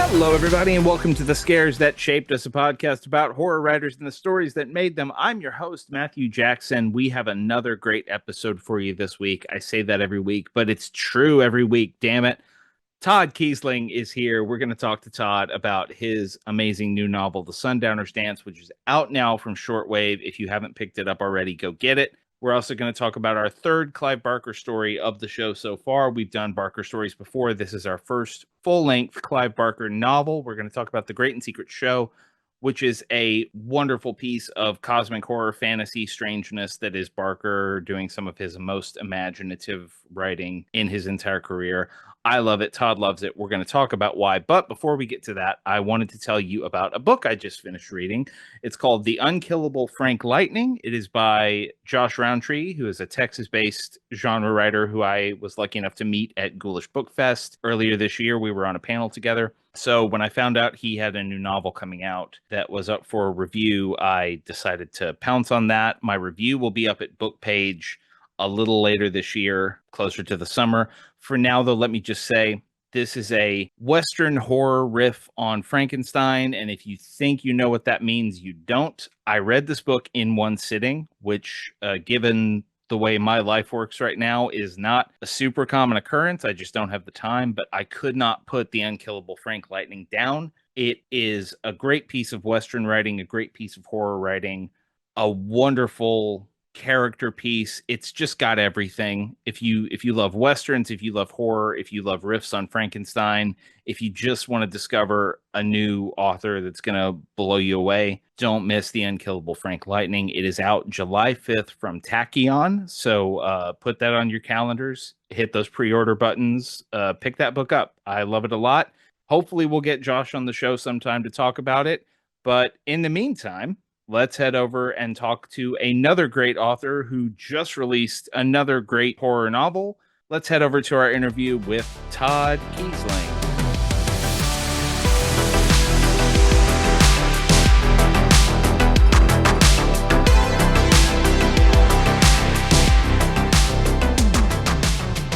Hello, everybody, and welcome to The Scares That Shaped Us, a podcast about horror writers and the stories that made them. I'm your host, Matthew Jackson. We have another great episode for you this week. I say that every week, but it's true every week. Damn it. Todd Keisling is here. We're going to talk to Todd about his amazing new novel, The Sundowner's Dance, which is out now from Shortwave. If you haven't picked it up already, go get it. We're also going to talk about our third Clive Barker story of the show so far. We've done Barker stories before. This is our first full-length Clive Barker novel. We're going to talk about The Great and Secret Show, which is a wonderful piece of cosmic horror fantasy strangeness that is Barker doing some of his most imaginative writing in his entire career. I love it. Todd loves it. We're going to talk about why. But before we get to that, I wanted to tell you about a book I just finished reading. It's called The Unkillable Frank Lightning. It is by Josh Roundtree, who is a Texas-based genre writer who I was lucky enough to meet at Ghoulish Book Fest earlier this year. We were on a panel together. So when I found out he had a new novel coming out that was up for review, I decided to pounce on that. My review will be up at Bookpage a little later this year, closer to the summer. For now, though, let me just say this is a Western horror riff on Frankenstein. And if you think you know what that means, you don't. I read this book in one sitting, which, given the way my life works right now, is not a super common occurrence. I just don't have the time, but I could not put The Unkillable Frank Lightning down. It is a great piece of Western writing, a great piece of horror writing, a wonderful character piece. It's just got everything. If you love westerns, if you love horror, if you love riffs on Frankenstein, if you just want to discover a new author that's going to blow you away, don't miss The Unkillable Frank Lightning. It is out July 5th from Tachyon, so put that on your calendars, hit those pre-order buttons, pick that book up. I love it a lot. Hopefully we'll get Josh on the show sometime to talk about it, but in the meantime, let's head over and talk to another great author who just released another great horror novel. Let's head over to our interview with Todd Keisling.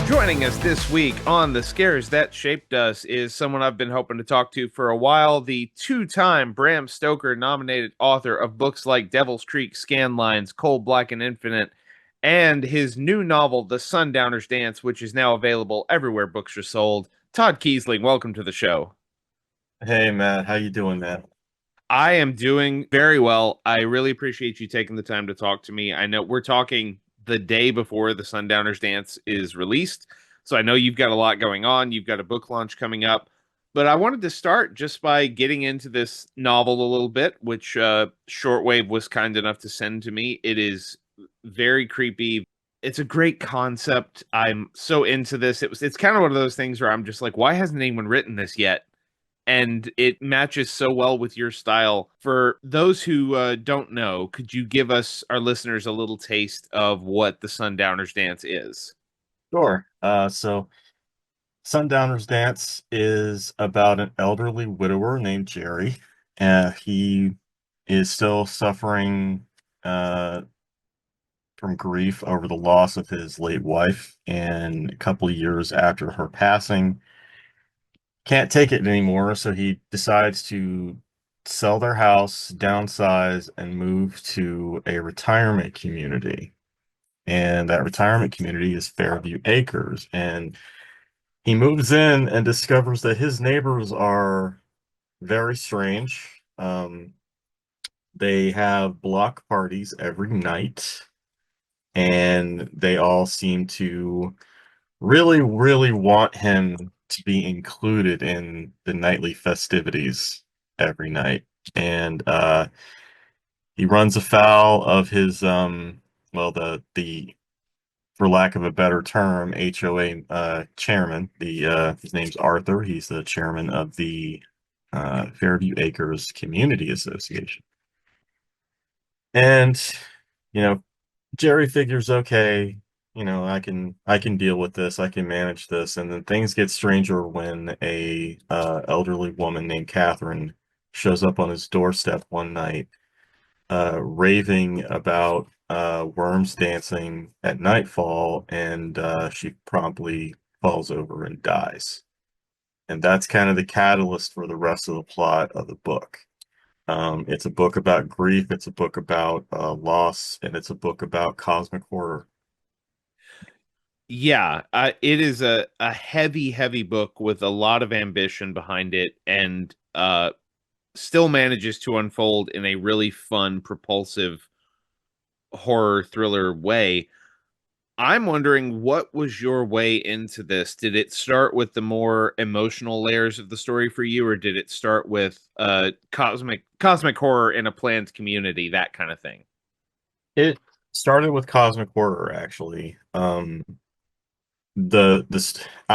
Joining us this week on The Scares That Shaped Us is someone I've been hoping to talk to for a while, the two-time Bram Stoker-nominated author of books like Devil's Creek, Scanlines, Cold, Black, and Infinite, and his new novel, The Sundowner's Dance, which is now available everywhere books are sold. Todd Keisling, welcome to the show. Hey Matt, how you doing, man? I am doing very well. I really appreciate you taking the time to talk to me. I know we're talking the day before The Sundowner's Dance is released, so I know you've got a lot going on. You've got a book launch coming up, but I wanted to start just by getting into this novel a little bit, which Shortwave was kind enough to send to me. It is very creepy. It's a great concept. I'm so into this. It's kind of one of those things where I'm just like, why hasn't anyone written this yet? And it matches so well with your style. For those who don't know, could you give us, our listeners, a little taste of what the Sundowner's Dance is? Sure. So Sundowner's Dance is about an elderly widower named Jerry. He is still suffering from grief over the loss of his late wife, and a couple of years after her passing, can't take it anymore, so he decides to sell their house, downsize, and move to a retirement community. And that retirement community is Fairview Acres. And he moves in and discovers that his neighbors are very strange. They have block parties every night, and they all seem to really, really want him to be included in the nightly festivities every night. And he runs afoul of his well, the for lack of a better term, HOA chairman. His name's Arthur. He's the chairman of the Fairview Acres Community Association. And you know, Jerry figures, okay, I can deal with this. I can manage this. And then things get stranger when a elderly woman named Catherine shows up on his doorstep one night, raving about worms dancing at nightfall, and she promptly falls over and dies. And that's kind of the catalyst for the rest of the plot of the book. It's a book about grief, it's a book about loss, and it's a book about cosmic horror. Yeah, it is a heavy, heavy book with a lot of ambition behind it, and still manages to unfold in a really fun, propulsive horror thriller way. I'm wondering, what was your way into this? Did it start with the more emotional layers of the story for you, or did it start with cosmic horror in a planned community, that kind of thing? It started with cosmic horror, actually. I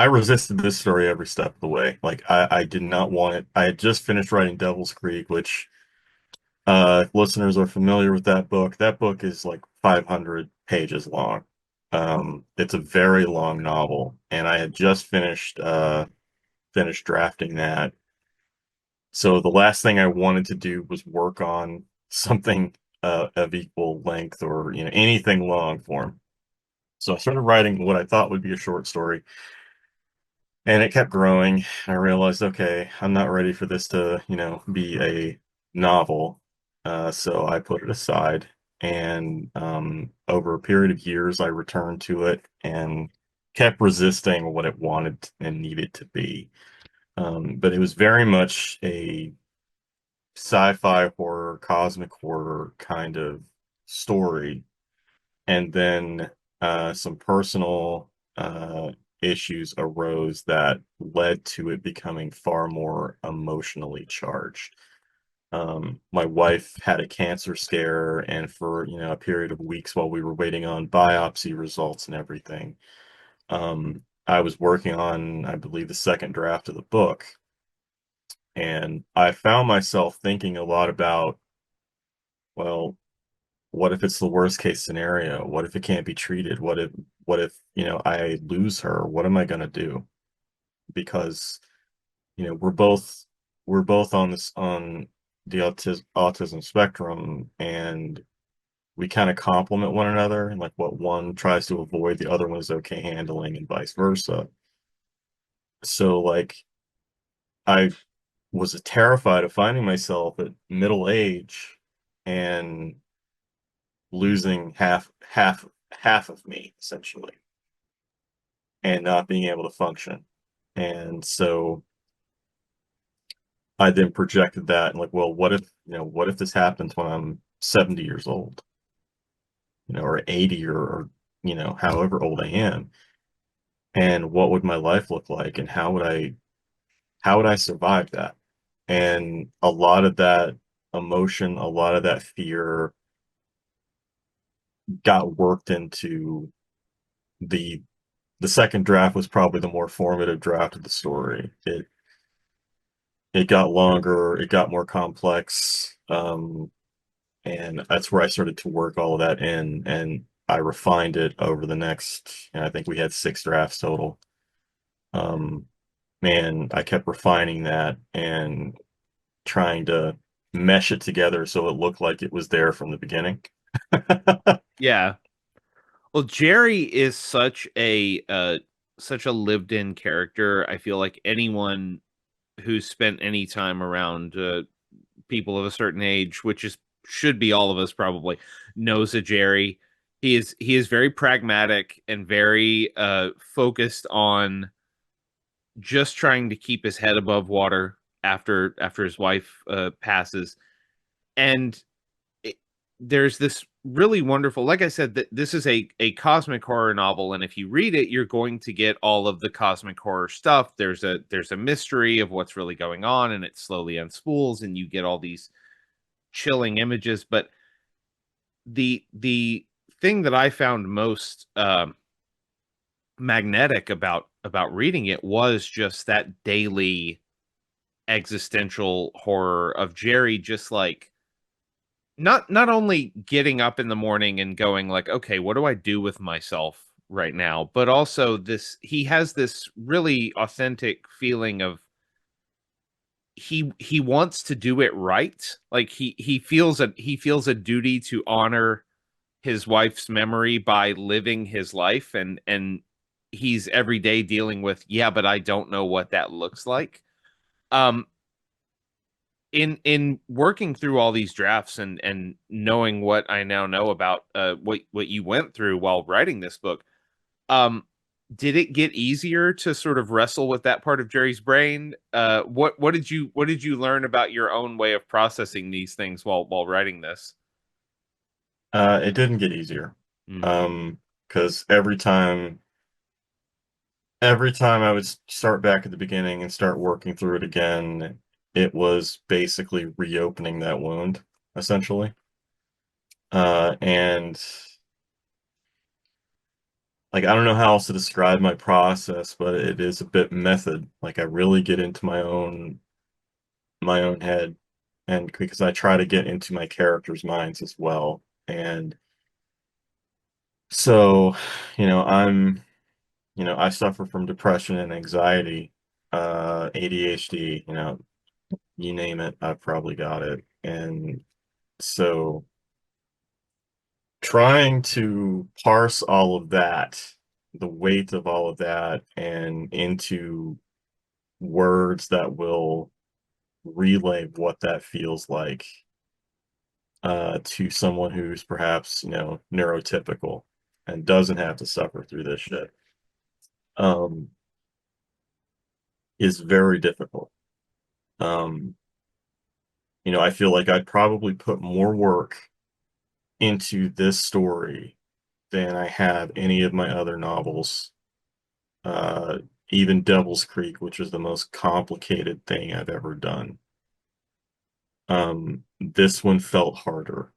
resisted this story every step of the way. Like I did not want it. I had just finished writing Devil's Creek, which if listeners are familiar with that book is like 500 pages long. It's a very long novel, and I had just finished drafting that. So the last thing I wanted to do was work on something of equal length or anything long form. So I started writing what I thought would be a short story, and it kept growing. I realized, okay, I'm not ready for this to, be a novel. So I put it aside, and over a period of years, I returned to it and kept resisting what it wanted and needed to be. But it was very much a sci-fi horror, cosmic horror kind of story. And then some personal issues arose that led to it becoming far more emotionally charged. My wife had a cancer scare, and for a period of weeks while we were waiting on biopsy results and everything, I was working on, I believe, the second draft of the book, and I found myself thinking a lot about, well, what if it's the worst case scenario? What if it can't be treated? What if, I lose her? What am I going to do? Because, we're both on the autism spectrum, and we kind of complement one another, and like what one tries to avoid, the other one is okay handling, and vice versa. So like I was terrified of finding myself at middle age and losing half of me essentially, and not being able to function. And so I then projected that and like, well, what if this happens when I'm 70 years old, or 80, or however old I am, and what would my life look like, and how would I survive that? And a lot of that emotion, a lot of that fear got worked into the the second draft. Was probably the more formative draft of the story. It got longer, it got more complex, and that's where I started to work all of that in, and I refined it over the next, I think we had 6 drafts total. Um, Man, I kept refining that and trying to mesh it together so it looked like it was there from the beginning. Yeah. Well, Jerry is such a lived-in character. I feel like anyone who's spent any time around people of a certain age, which is should be all of us probably, knows a Jerry. He is very pragmatic and very focused on just trying to keep his head above water after his wife passes. And it, there's this really wonderful, like I said, that this is a cosmic horror novel, and if you read it, you're going to get all of the cosmic horror stuff. There's a mystery of what's really going on, and it slowly unspools, and you get all these chilling images. But the thing that I found most magnetic about reading it was just that daily existential horror of Jerry, just like not only getting up in the morning and going like, okay, what do I do with myself right now, but also this, he has this really authentic feeling of he wants to do it right. Like he feels a duty to honor his wife's memory by living his life, and he's every day dealing with, yeah, but I don't know what that looks like. Um, in working through all these drafts and knowing what I now know about what you went through while writing this book, um, did it get easier to sort of wrestle with that part of Jerry's brain? What did you learn about your own way of processing these things while writing this? It didn't get easier. Hmm. Because every time I would start back at the beginning and start working through it again, it was basically reopening that wound, essentially. And like I don't know how else to describe my process, but it is a bit method. Like I really get into my own head, and because I try to get into my characters' minds as well. And so, you know, I suffer from depression and anxiety, ADHD, you name it, I've probably got it. And so trying to parse all of that, the weight of all of that, and into words that will relay what that feels like to someone who's perhaps, neurotypical and doesn't have to suffer through this shit, um, is very difficult. Um, I feel like I'd probably put more work into this story than I have any of my other novels. Uh, Even Devil's Creek, which is the most complicated thing I've ever done. This one felt harder,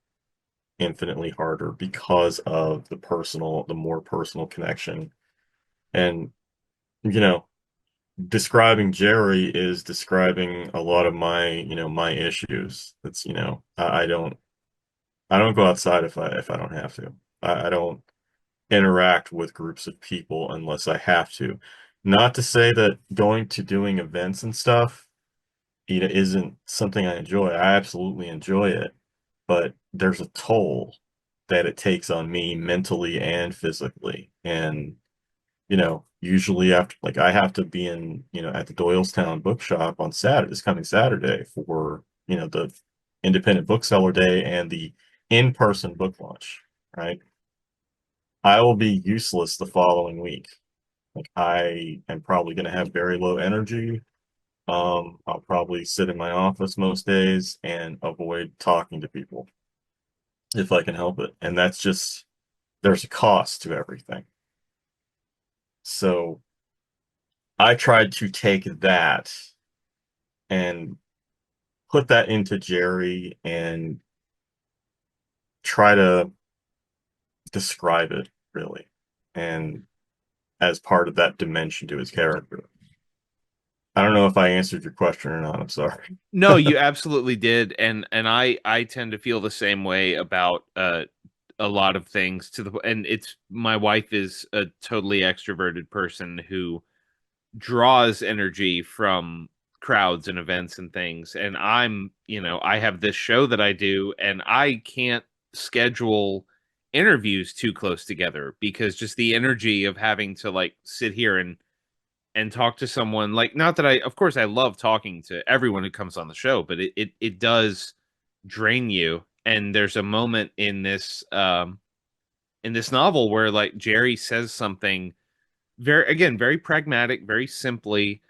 infinitely harder because of the more personal connection. And, you know, describing Jerry is describing a lot of my issues. It's, I don't go outside if I don't have to. I don't interact with groups of people unless I have to. Not to say that going to doing events and stuff, isn't something I enjoy. I absolutely enjoy it, but there's a toll that it takes on me mentally and physically. And, usually after, like, I have to be at the Doylestown bookshop on Saturday, this coming Saturday for, the independent bookseller day and the in-person book launch, right? I will be useless the following week. Like I am probably going to have very low energy. I'll probably sit in my office most days and avoid talking to people if I can help it. And that's just, there's a cost to everything. So I tried to take that and put that into Jerry and try to describe it really. And as part of that dimension to his character. I don't know if I answered your question or not. I'm sorry. No, you absolutely did, and I tend to feel the same way about a lot of things to the and it's my wife is a totally extroverted person who draws energy from crowds and events and things, and I have this show that I do, and I can't schedule interviews too close together because just the energy of having to like sit here and talk to someone, like, not that I, of course I love talking to everyone who comes on the show, but it does drain you. And there's a moment in this novel where like Jerry says something very pragmatic, very simply,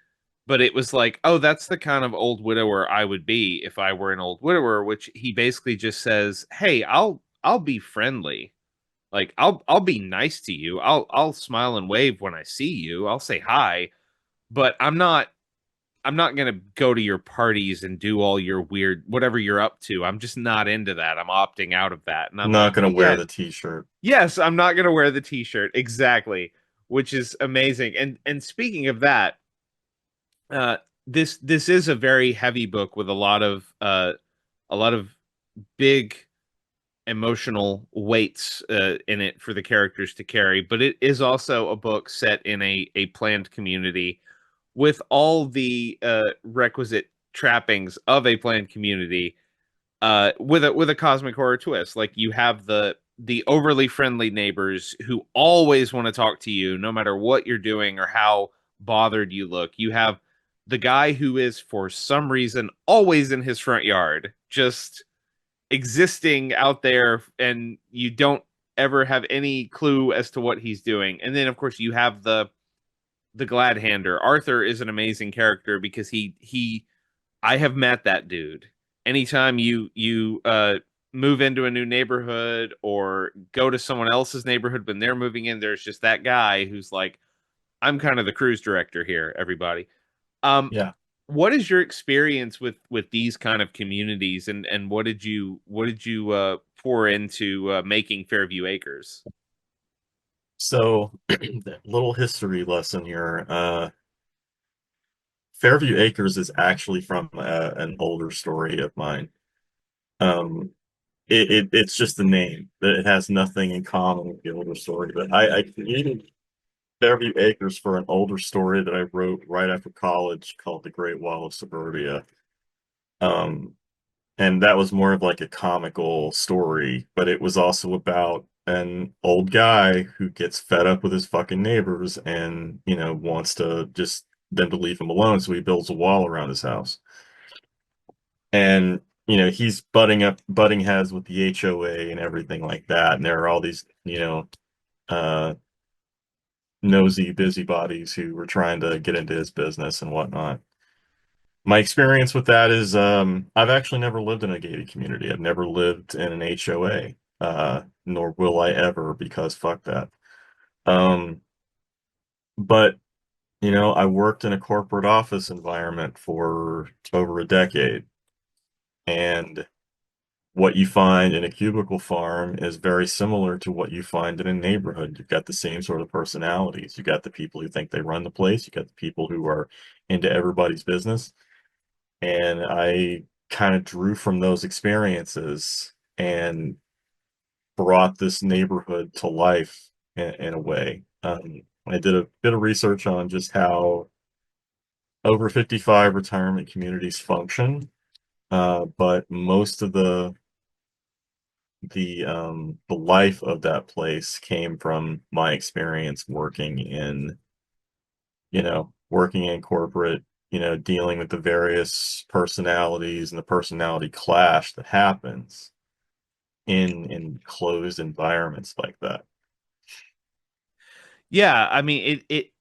but it was like, oh, that's the kind of old widower I would be if I were an old widower, which he basically just says, hey, I'll be friendly, like I'll be nice to you, I'll smile and wave when I see you, I'll say hi, but I'm not gonna go to your parties and do all your weird whatever you're up to. I'm just not into that. I'm opting out of that. And I'm Not like, gonna wear yeah, the t-shirt. yes, I'm not gonna wear the t-shirt. Exactly. Which is amazing. And speaking of that, uh this is a very heavy book with a lot of big emotional weights in it for the characters to carry, but it is also a book set in a planned community with all the requisite trappings of a planned community, with a cosmic horror twist. Like you have the overly friendly neighbors who always want to talk to you no matter what you're doing or how bothered you look. You have the guy who is for some reason always in his front yard, just existing out there, and you don't ever have any clue as to what he's doing. And then of course you have the glad hander. Arthur is an amazing character because he I have met that dude. Anytime you move into a new neighborhood or go to someone else's neighborhood when they're moving in, there's just that guy who's like, I'm kind of the cruise director here, everybody. Um, Yeah. what is your experience with these kind of communities, and what did you pour into making Fairview Acres? So, that little history lesson here. Fairview Acres is actually from an older story of mine. Um, it's just the name. It has nothing in common with the older story. But I created Fairview Acres for an older story that I wrote right after college called The Great Wall of Suburbia. Um, and that was more of like a comical story, but it was also about an old guy who gets fed up with his fucking neighbors and, wants to just them to leave him alone, so he builds a wall around his house. And, he's butting heads with the HOA and everything like that. And there are all these, uh, nosy busybodies who were trying to get into his business and whatnot. My experience with that is I've actually never lived in a gated community. I've never lived in an HOA, nor will I ever because fuck that. Um, but I worked in a corporate office environment for over a decade, and what you find in a cubicle farm is very similar to what you find in a neighborhood. You've got the same sort of personalities. You got the people who think they run the place. You got the people who are into everybody's business. And I kind of drew from those experiences and brought this neighborhood to life in a way. I did a bit of research on just how over 55 retirement communities function, but most of the life of that place came from my experience working in corporate, dealing with the various personalities and the personality clash that happens in closed environments like that. Yeah, I mean it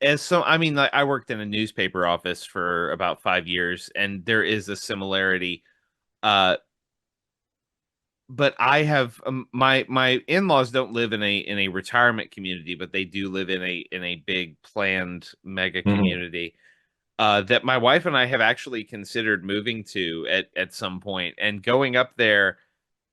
as so I mean like I worked in a newspaper office for about 5 years, and there is a similarity. Uh, but I have my in-laws don't live in a retirement community, but they do live in a big planned mega Mhm. community that my wife and I have actually considered moving to at some point. And going up there,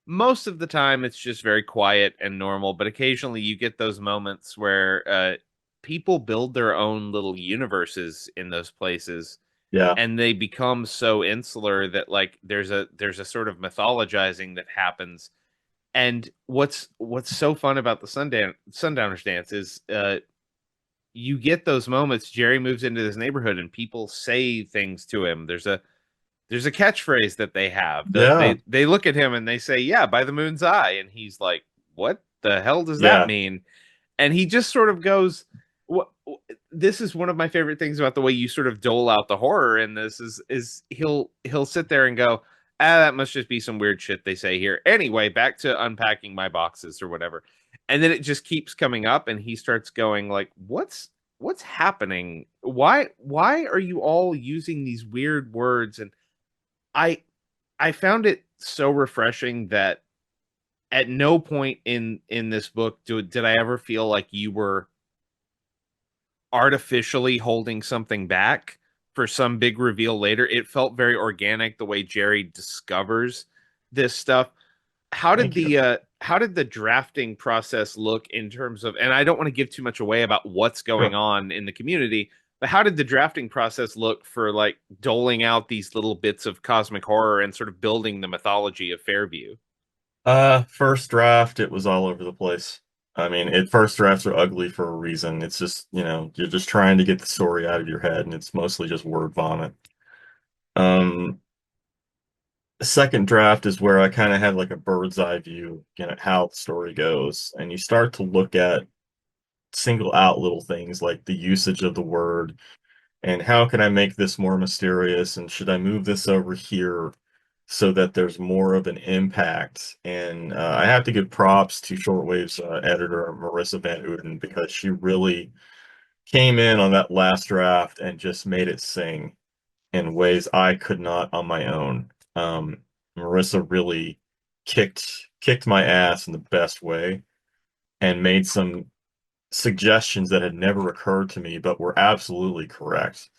most of the time it's just very quiet and normal, but occasionally you get those moments where people build their own little universes in those places, Yeah, and they become so insular that like there's a sort of mythologizing that happens. And what's so fun about the Sundowners dance is you get those moments. Jerry moves into this neighborhood and people say things to him. There's a catchphrase that they have. yeah, They look at him and they say, "Yeah, by the moon's eye," and he's like, "What the hell does that yeah, mean?" And he just sort of goes, "What?" This is one of my favorite things about the way you sort of dole out the horror in this is he'll sit there and go, "Ah, that must just be some weird shit they say here." Anyway, back to unpacking my boxes or whatever. And then it just keeps coming up, and he starts going like, "What's happening? Why are you all using these weird words?" And I I found it so refreshing that at no point in this book did I ever feel like you were artificially holding something back for some big reveal later. It felt very organic the way Jerry discovers this stuff. thank you. How did the drafting process look in terms of, and I don't want to give too much away about what's going Sure. on in the community, but how did the drafting process look for like doling out these little bits of cosmic horror and sort of building the mythology of Fairview? First draft, it was all over the place. I mean, first drafts are ugly for a reason. It's just, you're just trying to get the story out of your head, and it's mostly just word vomit. Um, The second draft is where I kind of had like a bird's eye view, at how the story goes, and you start to look at single out little things like the usage of the word and how can I make this more mysterious and should I move this over here so that there's more of an impact. And I have to give props to Shortwave's editor Marissa Van Uden because she really came in on that last draft and just made it sing in ways I could not on my own. Marissa really kicked my ass in the best way and made some suggestions that had never occurred to me, but were absolutely correct.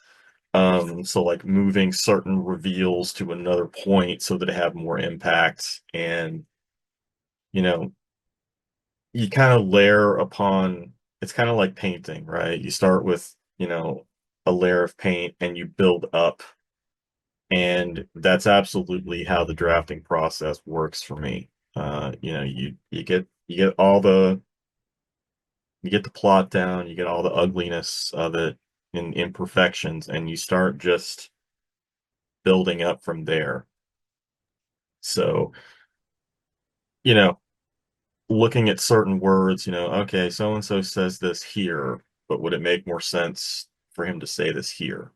So like moving certain reveals to another point so that it have more impact, and you know, you kind of layer upon. It's kind of like painting, right? You start with a layer of paint and you build up, and that's absolutely how the drafting process works for me. You get all the you get the plot down, you get all the ugliness of it and imperfections, and you start just building up from there. So, you know, looking at certain words, okay, so and so says this here, but would it make more sense for him to say this here?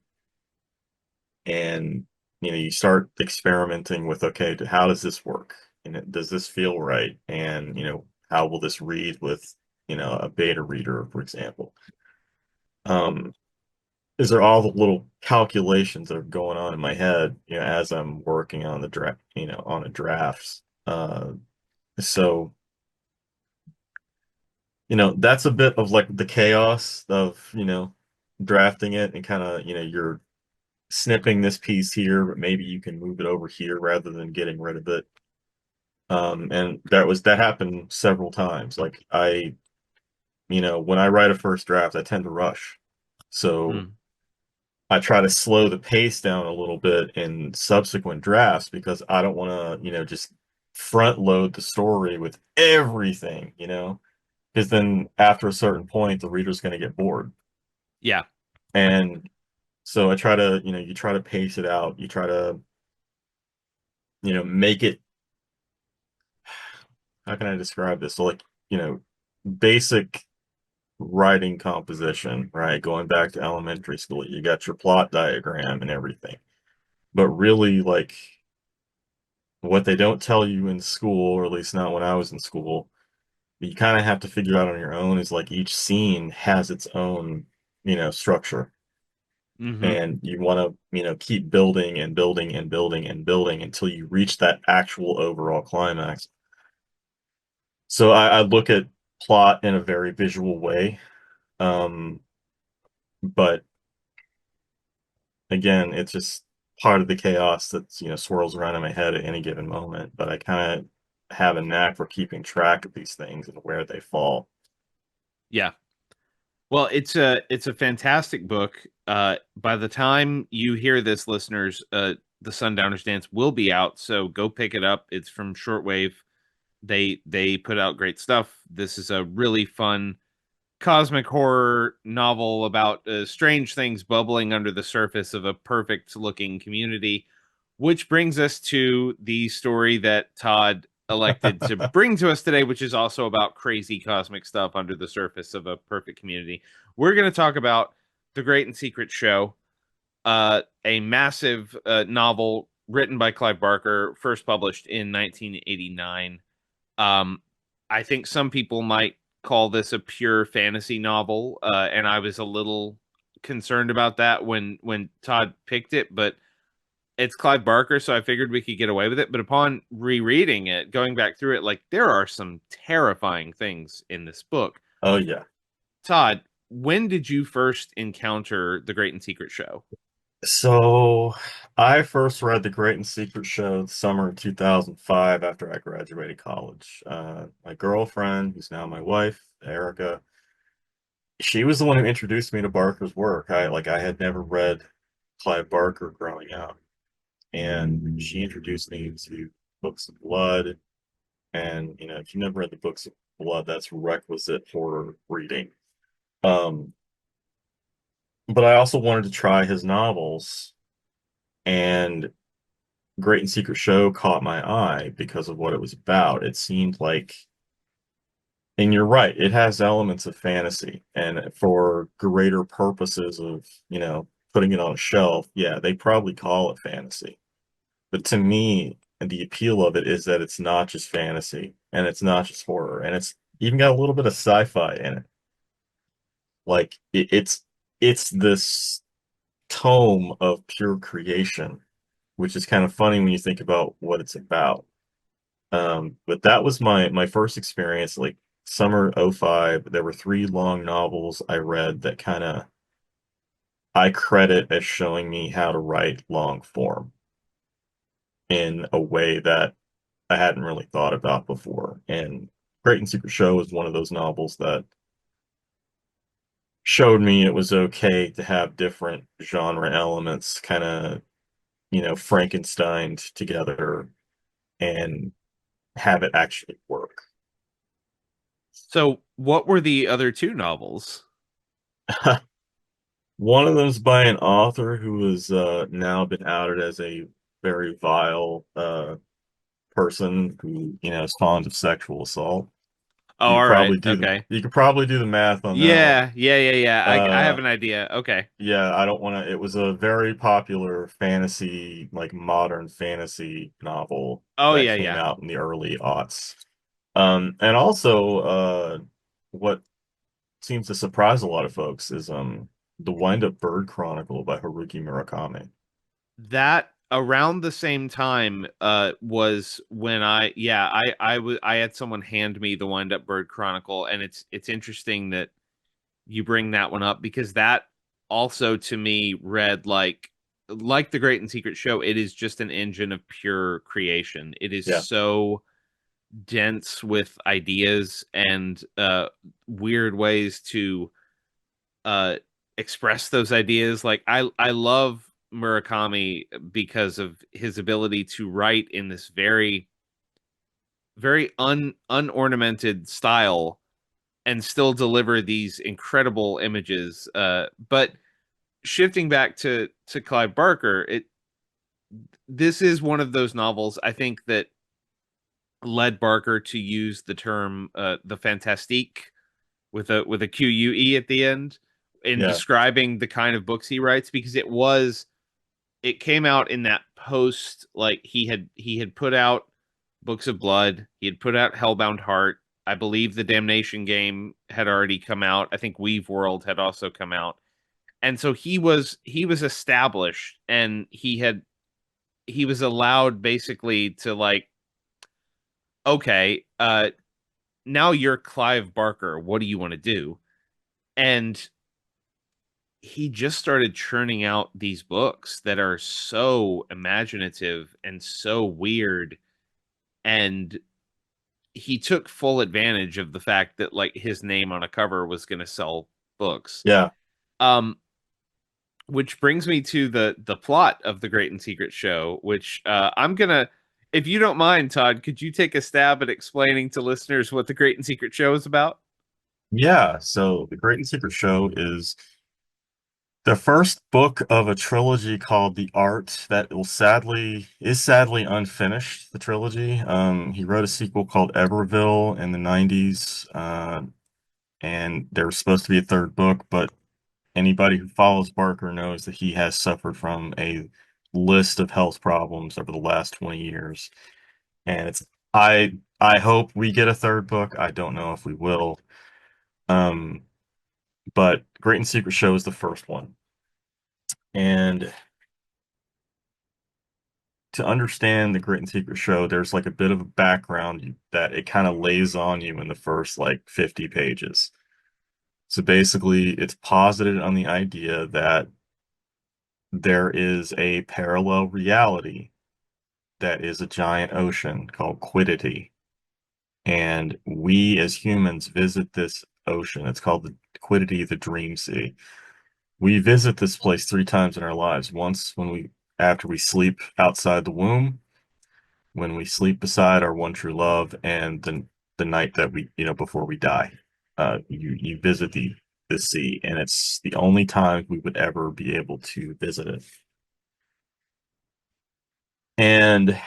And you start experimenting with, okay, how does this work? And does this feel right? And how will this read with a beta reader, for example? Um, is there all the little calculations that are going on in my head, as I'm working on the draft, on a draft. So that's a bit of like the chaos of, drafting it and kind of, you're snipping this piece here, but maybe you can move it over here rather than getting rid of it. And that happened several times. Like when I write a first draft, I tend to rush. So Mm. I try to slow the pace down a little bit in subsequent drafts because I don't want to, just front load the story with everything, because then after a certain point, the reader's going to get bored. Yeah. And so I try to, you try to pace it out. You try to, make it, how can I describe this? So like, basic writing composition, right? Going back to elementary school, you got your plot diagram and everything. But really, like, what they don't tell you in school, or at least not when I was in school, you kind of have to figure out on your own is like each scene has its own, structure. Hmm. And you want to, keep building and building and building and building until you reach that actual overall climax. So I look at plot in a very visual way. Um, but again, it's just part of the chaos that, swirls around in my head at any given moment. But I kind of have a knack for keeping track of these things and where they fall. Yeah. Well, it's a fantastic book. By the time you hear this, listeners, the Sundowner's Dance will be out, so go pick it up. It's from Shortwave. They put out great stuff. This is a really fun cosmic horror novel about strange things bubbling under the surface of a perfect looking community, which brings us to the story that Todd elected to bring to us today, which is also about crazy cosmic stuff under the surface of a perfect community. We're going to talk about The Great and Secret Show, a massive novel written by Clive Barker, first published in 1989. um, I think some people might call this a pure fantasy novel, and I was a little concerned about that when Todd picked it, but it's Clive Barker, so I figured we could get away with it. But upon rereading it, going back through it, like there are some terrifying things in this book. Oh yeah. Todd, when did you first encounter The Great and Secret Show? So I first read The Great and Secret Show the summer of 2005 after I graduated college. My girlfriend, who's now my wife, Erica, she was the one who introduced me to Barker's work. I had never read Clive Barker growing up, and she introduced me to Books of Blood. And if you've never read the Books of Blood, that's requisite for reading. Um, but I also wanted to try his novels, and Great and Secret Show caught my eye because of what it was about. It seemed like, and you're right, it has elements of fantasy, and for greater purposes of, putting it on a shelf, yeah, they probably call it fantasy. But to me, the appeal of it is that it's not just fantasy, and it's not just horror, and it's even got a little bit of sci-fi in it. Like it's this tome of pure creation, which is kind of funny when you think about what it's about. But that was my first experience, like summer '05. There were three long novels I read that kind of I credit as showing me how to write long form in a way that I hadn't really thought about before. And Great and Secret Show is one of those novels that showed me it was okay to have different genre elements kind of, Frankensteined together and have it actually work. So, what were the other two novels? One of them's by an author who has now been outed as a very vile person who, is fond of sexual assault. Oh, all right. Okay. You could probably do the math on that one. Yeah. I have Uh, an idea. Okay. yeah, I don't want to. It was a very popular fantasy, like modern fantasy novel Oh, that yeah, came yeah. out in the early aughts. And also, what seems to surprise a lot of folks is the Wind-Up Bird Chronicle by Haruki Murakami. That around the same time was when I had someone hand me the Wind Up Bird Chronicle, and it's interesting that you bring that one up because that also to me read like the Great and Secret Show. It is just an engine of pure creation. It is Yeah, so dense with ideas and weird ways to uh express those ideas. Like I love Murakami because of his ability to write in this very unornamented style and still deliver these incredible images. But shifting back to Clive Barker, it this is one of those novels I think that led Barker to use the term the fantastique with a QUE at the end in yeah, describing the kind of books he writes because it came out in that post, like he had put out Books of Blood, he had put out Hellbound Heart. I believe the Damnation game had already come out. I think Weave World had also come out. And so he was established and he was allowed basically to like, okay, now you're Clive Barker. What do you want to do? And he just started churning out these books that are so imaginative and so weird, and he took full advantage of the fact that like his name on a cover was going to sell books. yeah. um which brings me to the plot of the Great and Secret Show, which I'm gonna, if you don't mind, Todd, could you take a stab at explaining to listeners what the Great and Secret Show is about? Yeah, so The Great and Secret Show is the first book of a trilogy called The Art that is sadly unfinished, the trilogy. He wrote a sequel called Everville in the 90s, and there was supposed to be a third book, but anybody who follows Barker knows that he has suffered from a list of health problems over the last 20 years. And I hope we get a third book. I don't know if we will. Um, but Great and Secret Show is the first one. And to understand the Great and Secret Show, there's like a bit of a background that it kind of lays on you in the first like 50 pages. So basically, it's posited on the idea that there is a parallel reality that is a giant ocean called Quiddity. And we as humans visit this ocean. It's called the Quiddity, the Dream Sea. We visit this place three times in our lives. Once after we sleep outside the womb, when we sleep beside our one true love, and then the night that before we die. You visit the sea, and it's the only time we would ever be able to visit it. And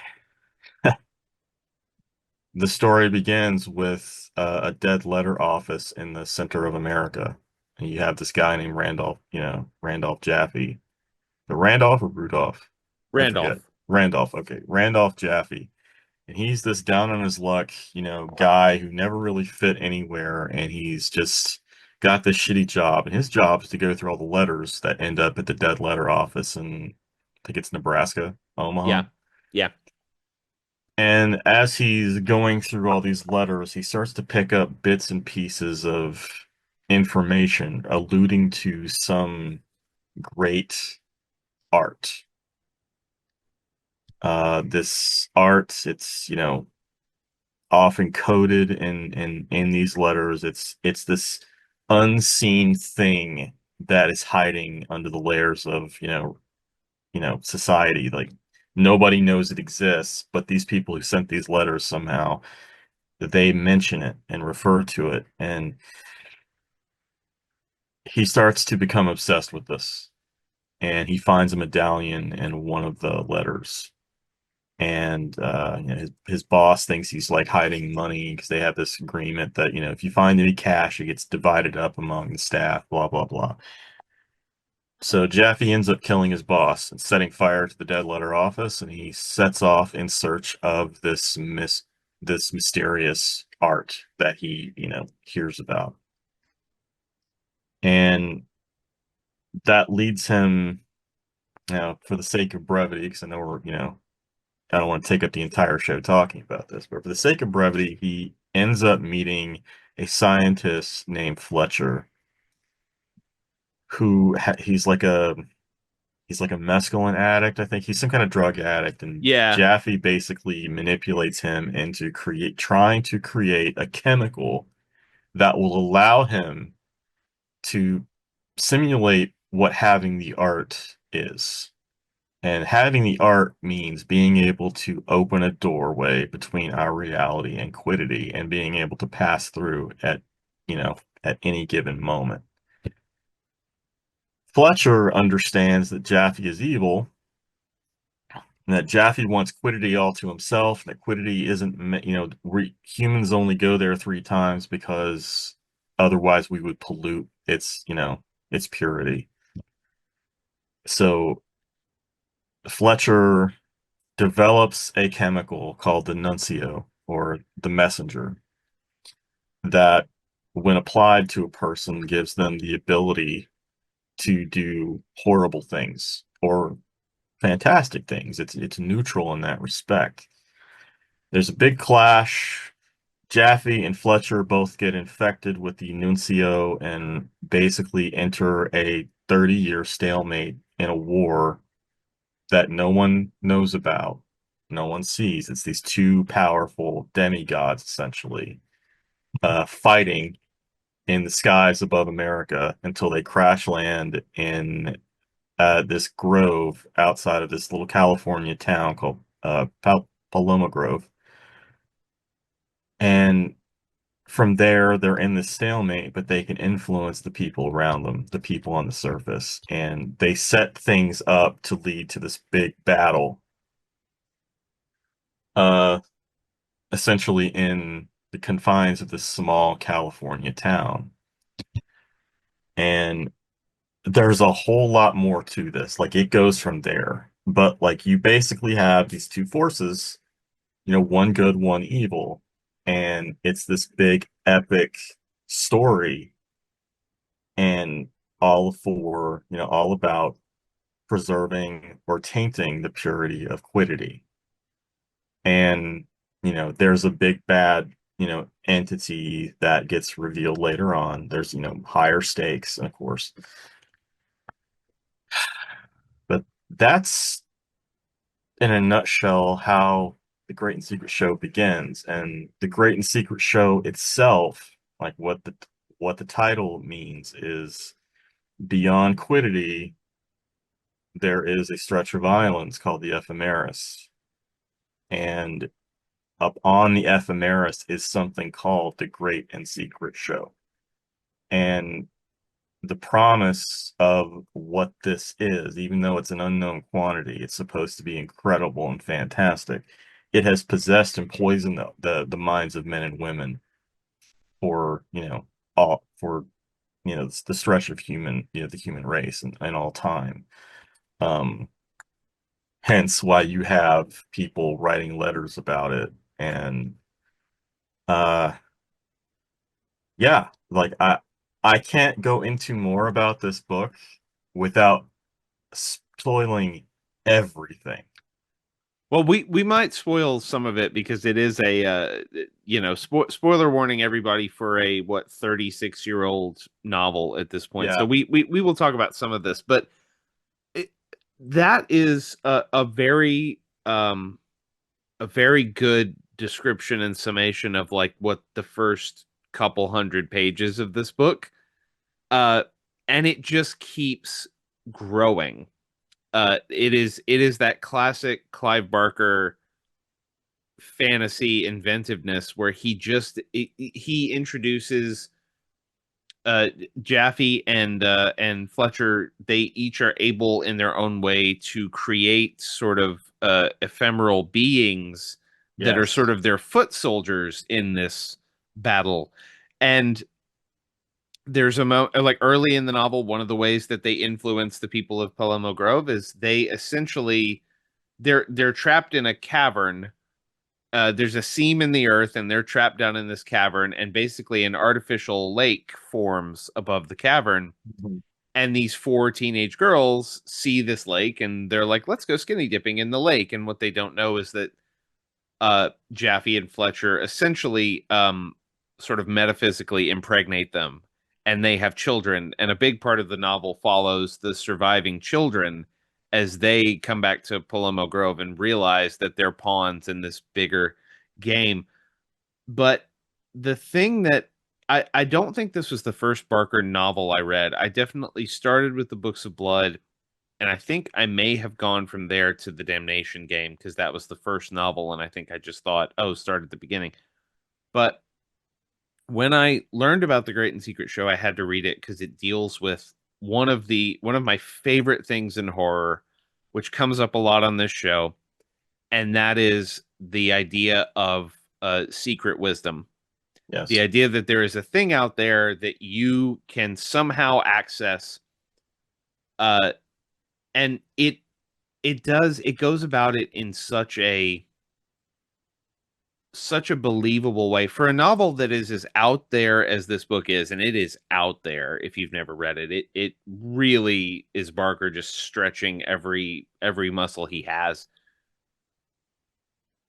the story begins with a dead letter office in the center of America. And you have this guy named Randolph, Randolph Jaffe. The Randolph or Rudolph? I forget. Randolph. Randolph, okay. Randolph Jaffe. And he's this down on his luck, guy who never really fit anywhere, and he's just got this shitty job. And his job is to go through all the letters that end up at the dead letter office in, I think it's Nebraska, Omaha. Yeah. Yeah. And as he's going through all these letters, he starts to pick up bits and pieces of information alluding to some great art. This art, it's, often coded in these letters. It's this unseen thing that is hiding under the layers of, society. Like nobody knows it exists, but these people who sent these letters somehow they mention it and refer to it, and he starts to become obsessed with this. And he finds a medallion in one of the letters, and his boss thinks he's like hiding money because they have this agreement that if you find any cash, it gets divided up among the staff. Blah blah blah. So Jaffe ends up killing his boss and setting fire to the dead letter office, and he sets off in search of this mysterious art that he hears about. And that leads him, for the sake of brevity, because I know I don't want to take up the entire show talking about this, but for the sake of brevity, he ends up meeting a scientist named Fletcher, who he's like a mescaline addict. I think he's some kind of drug addict, and Yeah. Jaffe basically manipulates him into trying to create a chemical that will allow him to simulate what having the art is. And having the art means being able to open a doorway between our reality and quiddity and being able to pass through at any given moment. Fletcher understands that Jaffe is evil and that Jaffe wants quiddity all to himself, and that quiddity isn't, humans only go there 3 times because otherwise we would pollute its purity. So Fletcher develops a chemical called the nuncio or the messenger that, when applied to a person, gives them the ability to do horrible things or fantastic things. It's neutral in that respect. There's a big clash. Jaffe and Fletcher both get infected with the nuncio and basically enter a 30-year stalemate in a war that no one knows about, no one sees. It's these two powerful demigods essentially fighting in the skies above America until they crash land in this grove outside of this little California town called Paloma Grove. And from there, they're in this stalemate, but they can influence the people around them, the people on the surface, and they set things up to lead to this big battle. Uh, Essentially in the confines of this small California town. And there's a whole lot more to this. Like it goes from there. But like you basically have these two forces, one good, one evil. And it's this big epic story and all about preserving or tainting the purity of quiddity. And there's a big bad entity that gets revealed later on. There's higher stakes, of course, but that's in a nutshell how the Great and Secret Show begins. And the Great and Secret Show itself, like what the title means, is beyond quiddity there is a stretch of islands called the ephemeris, and up on the ephemeris is something called the Great and Secret Show. And the promise of what this is, even though it's an unknown quantity, it's supposed to be incredible and fantastic. It has possessed and poisoned the minds of men and women for, all for, the stretch of the human race and all time. Um, Hence why you have people writing letters about it. And uh yeah, like I can't go into more about this book without spoiling everything. Well, we might spoil some of it because it is a spoiler warning everybody for a 36-year-old novel at this point. So Yeah. we will talk about some of this, but it, that is a very good description and summation of like what the first couple hundred pages of this book, uh and it just keeps growing. It is that classic Clive Barker fantasy inventiveness where he introduces uh Jaffe and Fletcher. They each are able in their own way to create sort of ephemeral beings that are sort Yes. of their foot soldiers in this battle. And there's like early in the novel, one of the ways that they influence the people of Palomo Grove is they essentially they're trapped in a cavern. There's a seam in the earth, and they're trapped down in this cavern, and basically an artificial lake forms above the cavern. Mhm. And these four teenage girls see this lake, and they're like, "Let's go skinny dipping in the lake." And what they don't know is that Jaffe and Fletcher essentially sort of metaphysically impregnate them, and they have children. And a big part of the novel follows the surviving children as they come back to Palomo Grove and realize that they're pawns in this bigger game. But the thing that I don't think this was the first Barker novel I read. I definitely started with the Books of Blood, and I think I may have gone from there to the Damnation game because that was the first novel, and I think I just thought, oh, start at the beginning. But when I learned about the Great and Secret Show, I had to read it because it deals with one of my favorite things in horror, which comes up a lot on this show, and that is the idea of secret wisdom. The Yes. idea that there is a thing out there that you can somehow access, uh, and it goes about it in such a believable way for a novel that is as out there as this book is. And it is out there if you've never read it. It really is Barker just stretching every muscle he has.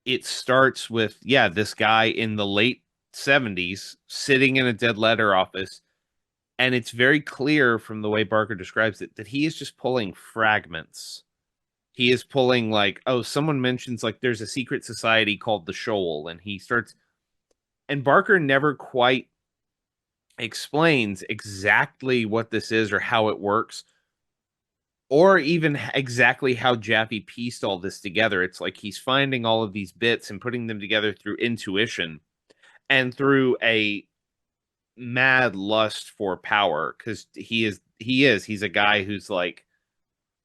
It starts with, yeah, this guy in the late 70s sitting in a dead letter office, and it's very clear from the way Barker describes it that he is just pulling fragments. He is pulling like, oh, someone mentions like there's a secret society called the Shoal, and he starts, and Barker never quite explains exactly what this is or how it works, or even exactly how Jaffe pieced all this together. It's like he's finding all of these bits and putting them together through intuition and through a mad lust for power, because he's a guy who's like,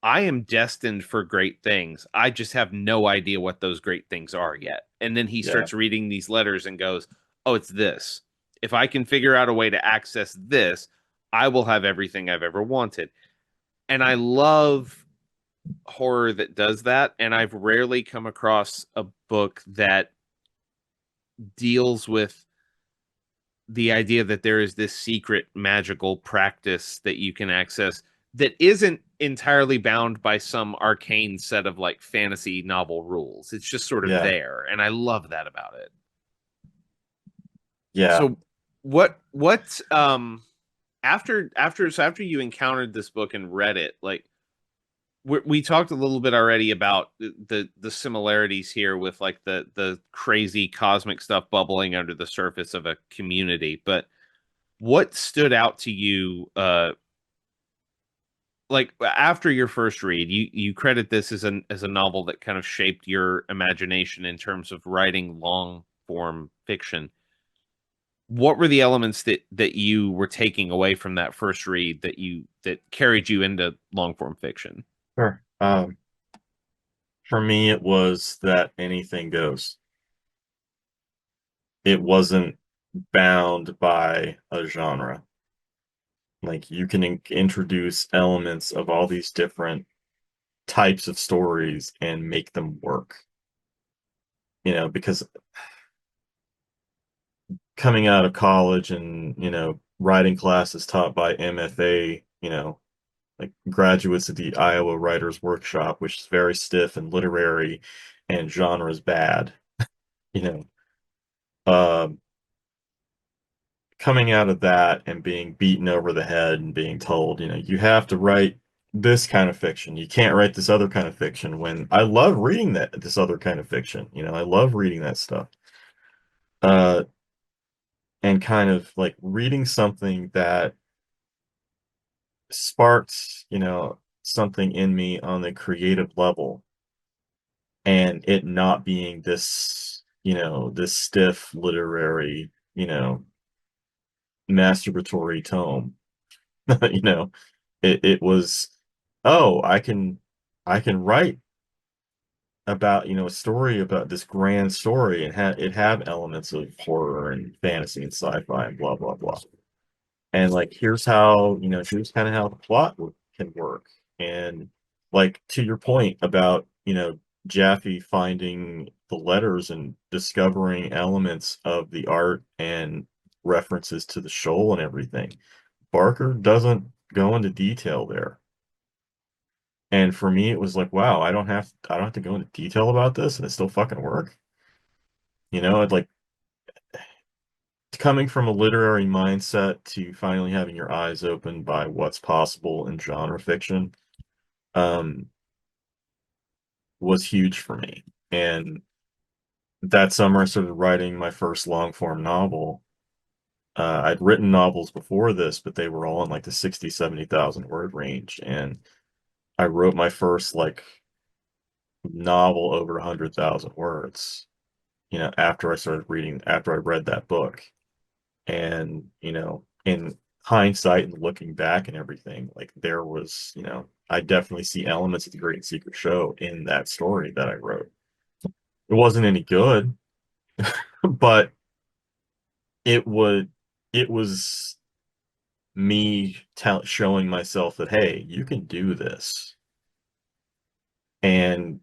I am destined for great things. I just have no idea what those great things are yet. And then he Yeah. starts reading these letters and goes, oh, it's this. If I can figure out a way to access this, I will have everything I've ever wanted. And I love horror that does that. And I've rarely come across a book that deals with the idea that there is this secret magical practice that you can access that isn't entirely bound by some arcane set of like fantasy novel rules. It's just sort of Yeah. there, and I love that about it. Yeah. So what after you encountered this book and read it, like we talked a little bit already about the similarities here with like the crazy cosmic stuff bubbling under the surface of a community, but what stood out to you like after your first read? You credit this as a novel that kind of shaped your imagination in terms of writing long form fiction. what were the elements that you were taking away from that first read that carried you into long form fiction? Sure. For me, it was that anything goes. It wasn't bound by a genre. Like you can introduce elements of all these different types of stories and make them work. Because coming out of college and, writing classes taught by MFA, like graduates of the Iowa Writers Workshop, which is very stiff and literary and genres bad, you know. Um, Coming out of that and being beaten over the head and being told, you have to write this kind of fiction. You can't write this other kind of fiction when I love reading this other kind of fiction. I love reading that stuff. Uh, and kind of like reading something that sparked, something in me on the creative level and it not being this, this stiff literary, masturbatory tome. you know, it was, oh, I can write about, a story about this grand story and have elements of horror and fantasy and sci-fi and blah blah blah. And like here's kind of how the plot can work. And like to your point about Jaffe finding the letters and discovering elements of the art and references to the shoal and everything, Barker doesn't go into detail there. And for me it was like, wow, I don't have to go into detail about this and it still fucking work. It like coming from a literary mindset to finally having your eyes opened by what's possible in genre fiction um, was huge for me. And that summer, I started writing my first long form novel. I'd written novels before this, but they were all in like the 60, 70,000 word range. And I wrote my first like novel over 100,000 words, after I read that book. And in hindsight and looking back and everything, like there was, I definitely see elements of the Great Secret Show in that story that I wrote. It wasn't any good, but it would it was me showing myself that, hey, you can do this. And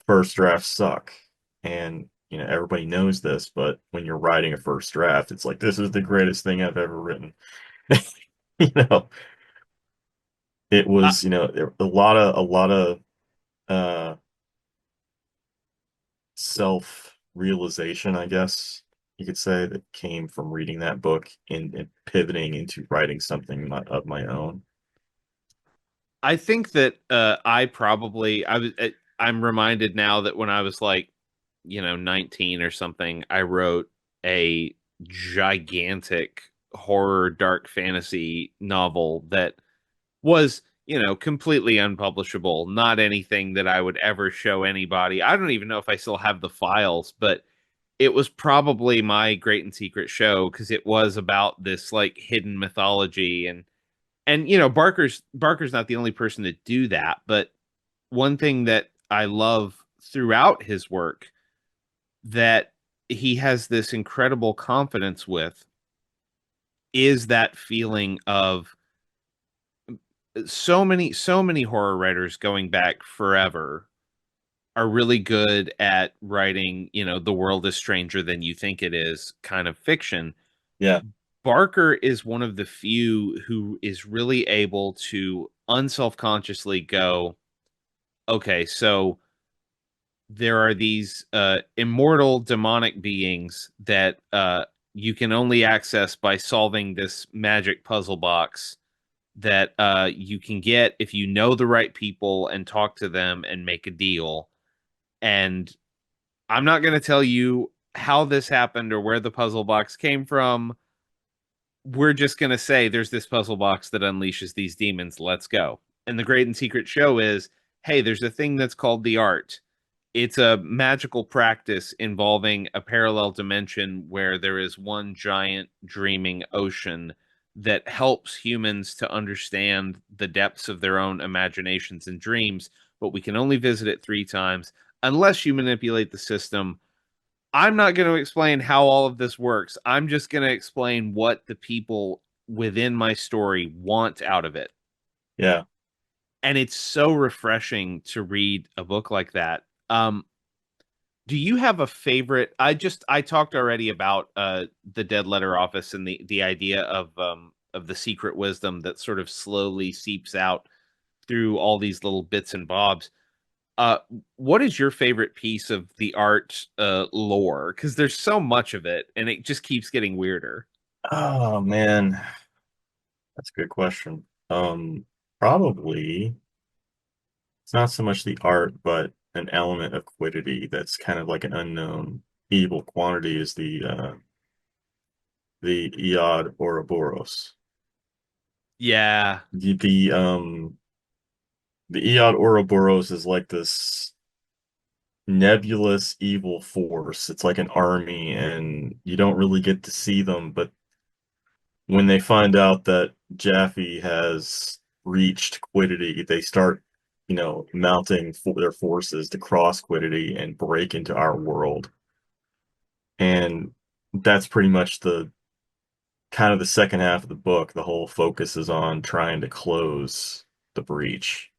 first drafts suck. And everybody knows this, but when you're writing a first draft, it's like, this is the greatest thing I've ever written. you know it I, was, a lot of uh self-realization, I guess you could say, that came from reading that book and pivoting into writing something of my own. I think that I'm reminded now that when I was like, 19 or something, I wrote a gigantic horror dark fantasy novel that was, completely unpublishable, not anything that I would ever show anybody. I don't even know if I still have the files, but it was probably my great and secret show because it was about this like hidden mythology and Barker's not the only person to do that, but one thing that I love throughout his work that he has this incredible confidence with is that feeling of so many horror writers going back forever are really good at writing, the world is stranger than you think it is kind of fiction. Yeah. Barker is one of the few who is really able to unselfconsciously go, okay, so there are these immortal demonic beings that you can only access by solving this magic puzzle box that you can get if you know the right people and talk to them and make a deal. And I'm not going to tell you how this happened or where the puzzle box came from. We're just going to say there's this puzzle box that unleashes these demons. Let's go. And the great and secret show is, hey, there's a thing that's called the art. It's a magical practice involving a parallel dimension where there is one giant dreaming ocean that helps humans to understand the depths of their own imaginations and dreams, but we can only visit it 3 times unless you manipulate the system. I'm not going to explain how all of this works. I'm just going to explain what the people within my story want out of it. Yeah. And it's so refreshing to read a book like that. Do you have a favorite? I talked already about the Dead Letter Office and the idea of the secret wisdom that sort of slowly seeps out through all these little bits and bobs. Uh, what is your favorite piece of the art lore? Because there's so much of it, and it just keeps getting weirder. Oh man, that's a good question. Probably it's not so much the art, but an element of quiddity that's kind of like an unknown evil quantity is the Iod Ouroboros. Yeah. The Iod Ouroboros is like this nebulous evil force. It's like an army, and you don't really get to see them, but when they find out that Jaffe has reached quiddity, they start, mounting for their forces to cross quiddity and break into our world. And that's pretty much the kind of the second half of the book. The whole focus is on trying to close the breach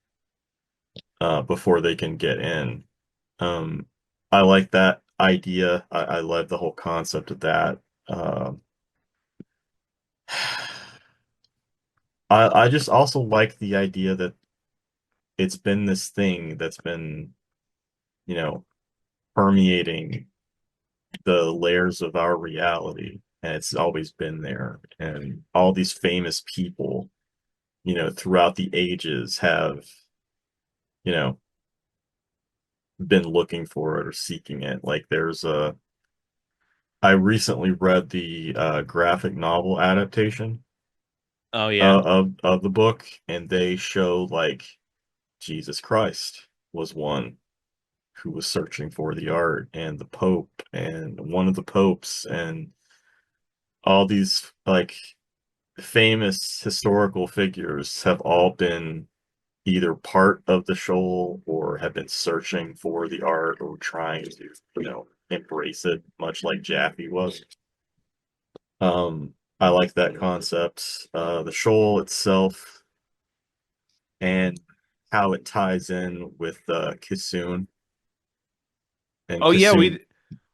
before they can get in. Um, I like that idea. I love the whole concept of that. Uh, I just also like the idea that it's been this thing that's been, you know, permeating the layers of our reality, and it's always been there. And all these famous people, throughout the ages have, you know, been looking for it or seeking it. Like I recently read the graphic novel adaptation Oh yeah. of the book, and they show like Jesus Christ was one who was searching for the art, and the Pope, and one of the popes, and all these like famous historical figures have all been either part of the shoal or have been searching for the art or trying to, embrace it, much like Jaffe was. I like that concept. The shoal itself and how it ties in with Kissoon. And Oh yeah, Kissoon,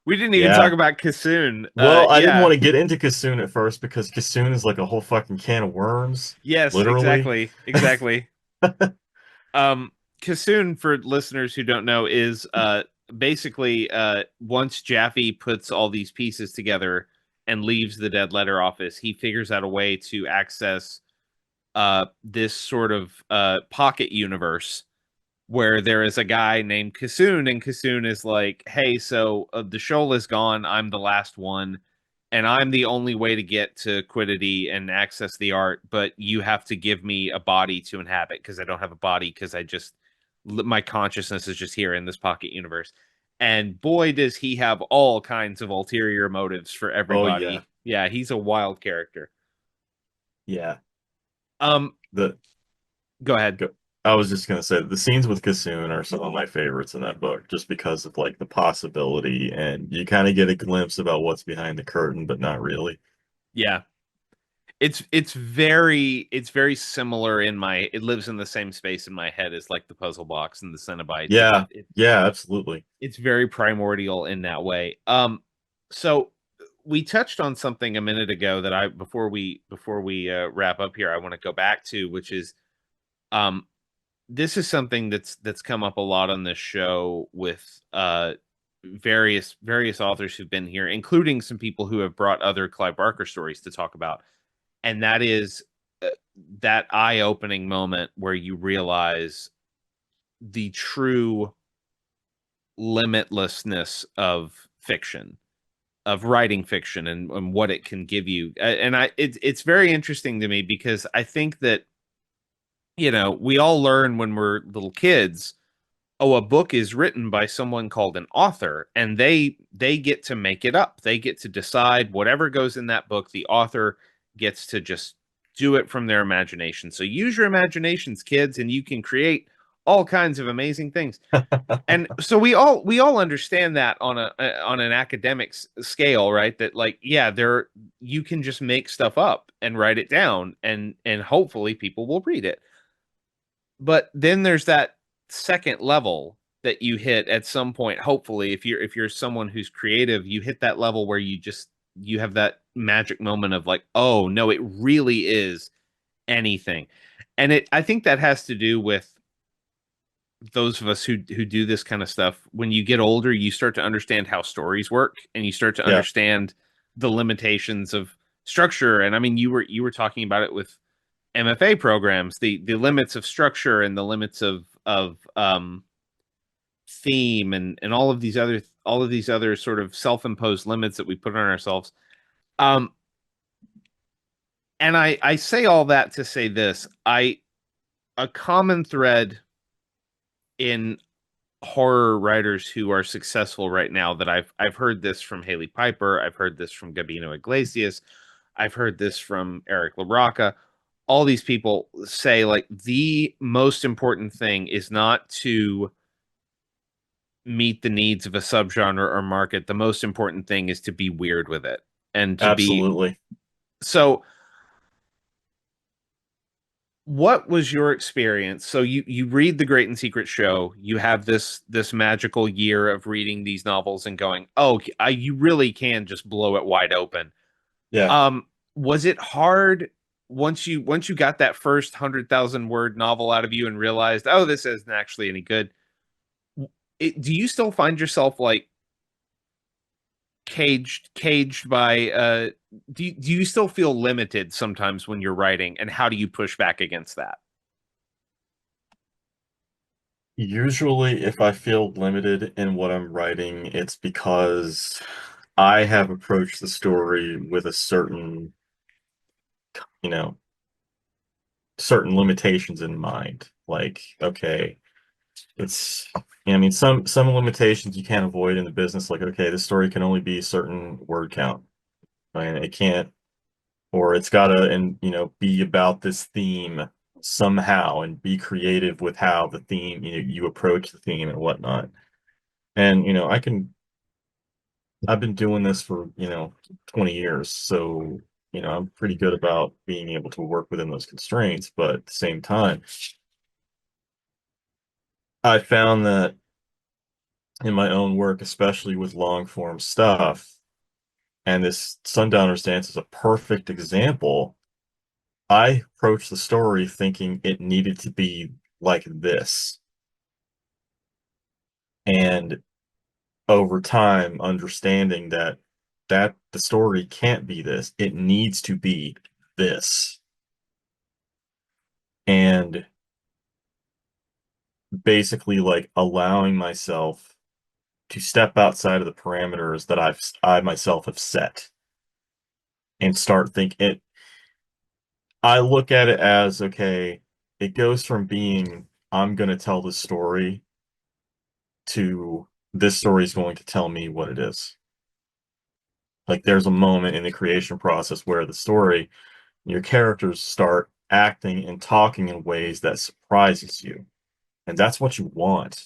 we didn't even talk yeah. about Kissoon. Well, I didn't Yeah. want to get into Kissoon at first because Kissoon is like a whole fucking can of worms, Yes, literally. exactly. Exactly. Um, Kissoon, for listeners who don't know, is basically once Jaffe puts all these pieces together and leaves the Dead Letter Office, he figures out a way to access this sort of pocket universe where there is a guy named Kissoon, and Kissoon is like, "Hey, so the shoal is gone. I'm the last one, and I'm the only way to get to Quiddity and access the art. But you have to give me a body to inhabit because I don't have a body because I just my consciousness is just here in this pocket universe." And boy, does he have all kinds of ulterior motives for Oh yeah. everybody. Yeah, he's a wild character. Yeah. Um, The go ahead. go, I was just gonna say the scenes with Kissoon are some of my favorites in that book, just because of like the possibility, and you kind of get a glimpse about what's behind the curtain, but not really. Yeah, it's very similar in my it lives in the same space in my head as like the puzzle box and the Cenobites. Yeah, yeah, absolutely. It's very primordial in that way. So we touched on something a minute ago that I before we wrap up here, I want to go back to, which is um this is something that's come up a lot on this show with various authors who've been here, including some people who have brought other Clive Barker stories to talk about, and that is uh, that eye-opening moment where you realize the true limitlessness of fiction, of writing fiction, and what it can give you. And it's very interesting to me because I think that we all learn when we're little kids oh, a book is written by someone called an author, and they get to make it up. They get to decide whatever goes in that book. The author gets to just do it from their imagination. So use your imaginations, kids, and you can create all kinds of amazing things. And so we all understand that on a on an academic scale, right? That like, yeah, there you can just make stuff up and write it down, and hopefully people will read it. But then there's that second level that you hit at some point. Hopefully, if you're someone who's creative, you hit that level where you have that magic moment of like, oh no, it really is anything. And it I think that has to do with those of us who do this kind of stuff. When you get older, you start to understand how stories work, and you start to Yeah, understand the limitations of structure. And I mean, you were talking about it with MFA programs, the limits of structure and the limits of theme, and all of these other sort of self-imposed limits that we put on ourselves. Um, and I say all that to say this: I a common thread in horror writers who are successful right now, that I've heard this from Haley Piper, I've heard this from Gabino Iglesias, I've heard this from Eric LaRocca. All these people say like the most important thing is not to meet the needs of a subgenre or market. The most important thing is to be weird with it, and to be absolutely. so. What was your experience? So you read The Great and Secret Show, you have this magical year of reading these novels and going, oh, you really can just blow it wide open. Yeah. Was it hard once you got that first 100,000 word novel out of you and realized, oh, this isn't actually any good? Do you still find yourself like caged by do you still feel limited sometimes when you're writing, and how do you push back against that? Usually, if I feel limited in what I'm writing, it's because I have approached the story with a you know, certain limitations in mind. Like, okay, it's, I mean, some limitations you can't avoid in the business. Like, okay, this story can only be a certain word count, and it can't, or it's gotta, and be about this theme somehow, and be creative with how the theme, you approach the theme and whatnot. And I've been doing this for 20 years, so I'm pretty good about being able to work within those constraints. But at the same time, I found that in my own work, especially with long form stuff, and this Sundowner's Dance is a perfect example. I approached the story thinking it needed to be like this, and over time, understanding that the story can't be this, it needs to be this. And basically like allowing myself to step outside of the parameters that I myself have set, and start thinking it. I look at it as, okay, it goes from being I'm going to tell this story to this story is going to tell me what it is. Like there's a moment in the creation process where the story, your characters start acting and talking in ways that surprises you. And that's what you want,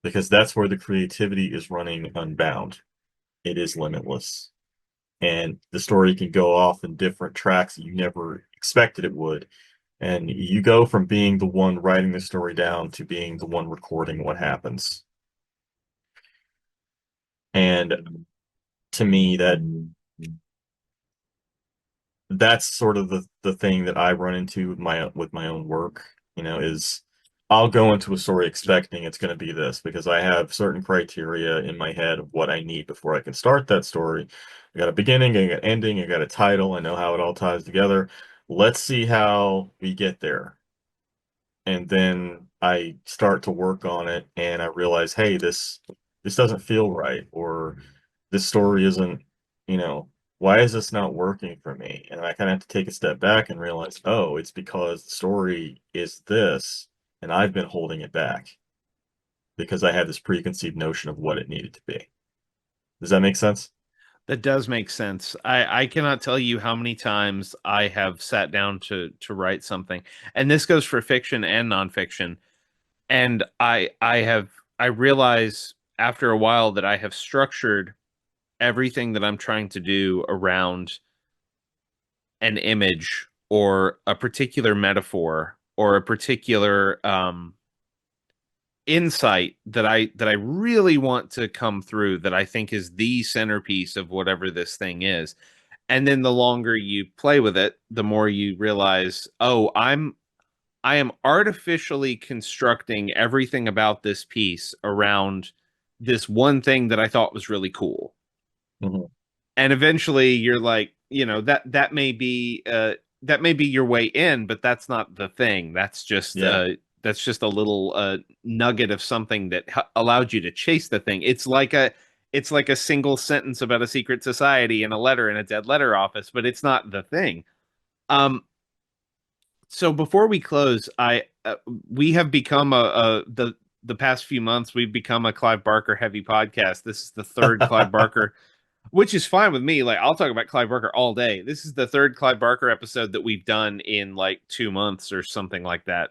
because that's where the creativity is running unbound. It is limitless. And the story can go off in different tracks that you never expected it would. And you go from being the one writing the story down to being the one recording what happens. And to me, that's sort of the thing that I run into with my own work, is I'll go into a story expecting it's going to be this, because I have certain criteria in my head of what I need before I can start that story. I got a beginning, I got ending, I got a title, I know how it all ties together. Let's see how we get there. And then I start to work on it, and I realize, hey, this doesn't feel right, or this story isn't, you know, why is this not working for me? And I kind of have to take a step back and realize, oh, it's because the story is this, and I've been holding it back. because I had this preconceived notion of what it needed to be. Does that make sense? That does make sense. I cannot tell you how many times I have sat down to write something, and this goes for fiction and nonfiction. And I realize after a while that I have structured everything that I'm trying to do around an image or a particular metaphor or a particular insight that I really want to come through, that I think is the centerpiece of whatever this thing is. And then the longer you play with it, the more you realize, oh, I am artificially constructing everything about this piece around this one thing that I thought was really cool. Mhm. And eventually you're like, that may be your way in, but that's not the thing. Yeah. That's just a little nugget of something that allowed you to chase the thing. It's like a single sentence about a secret society in a letter in a dead letter office, but it's not the thing. Um, so before we close, I we have become the past few months we've become a Clive Barker heavy podcast. This is the third Clive Barker, which is fine with me. Like I'll talk about Clive Barker all day. This is the third Clive Barker episode that we've done in like 2 months or something like that.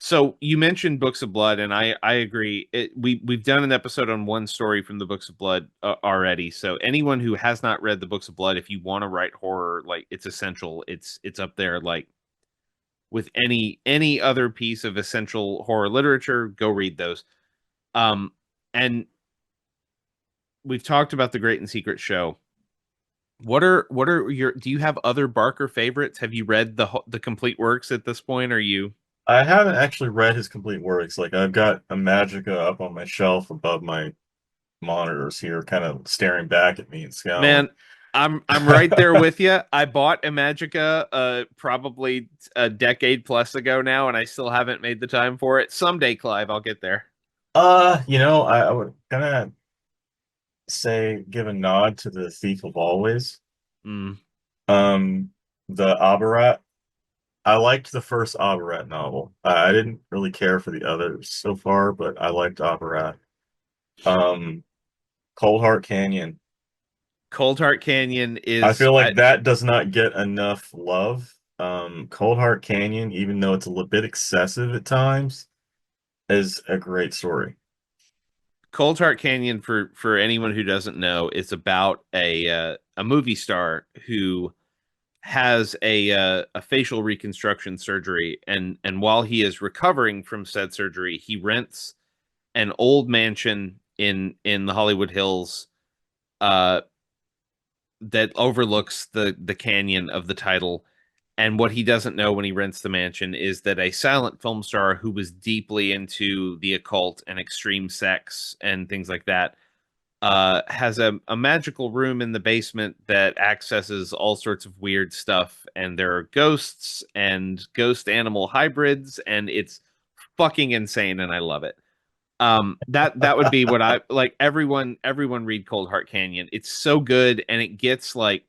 So you mentioned Books of Blood, and I agree. We've done an episode on one story from the Books of Blood already. So anyone who has not read the Books of Blood, if you want to write horror, like it's essential. It's up there like with any other piece of essential horror literature. Go read those. And we've talked about the Great and Secret Show. What are your do you have other Barker favorites? Have you read the complete works at this point? Are you I haven't actually read his complete works. Like I've got a Magica up on my shelf above my monitors here, kind of staring back at me and scowling. man? I'm right there with you. I bought Imagica probably a decade plus ago now, and I still haven't made the time for it. Someday, Clive, I'll get there. I would kind of say give a nod to the Thief of Always. Mm. Um, the Abarat. I liked the first Abarat novel. I didn't really care for the others so far, but I liked Abarat. Um, Cold Heart Canyon. Cold Heart Canyon I is feel I like that does not get enough love. Cold Heart Canyon, even though it's a little bit excessive at times, is a great story. Cold Heart Canyon, for anyone who doesn't know, is about a movie star who has a facial reconstruction surgery, and while he is recovering from said surgery, he rents an old mansion in the Hollywood Hills uh, that overlooks the canyon of the title. And what he doesn't know when he rents the mansion is that a silent film star who was deeply into the occult and extreme sex and things like that has a magical room in the basement that accesses all sorts of weird stuff. And there are ghosts and ghost animal hybrids, and it's fucking insane, and I love it. That would be what I like. Everyone read Cold Heart Canyon. It's so good, and it gets like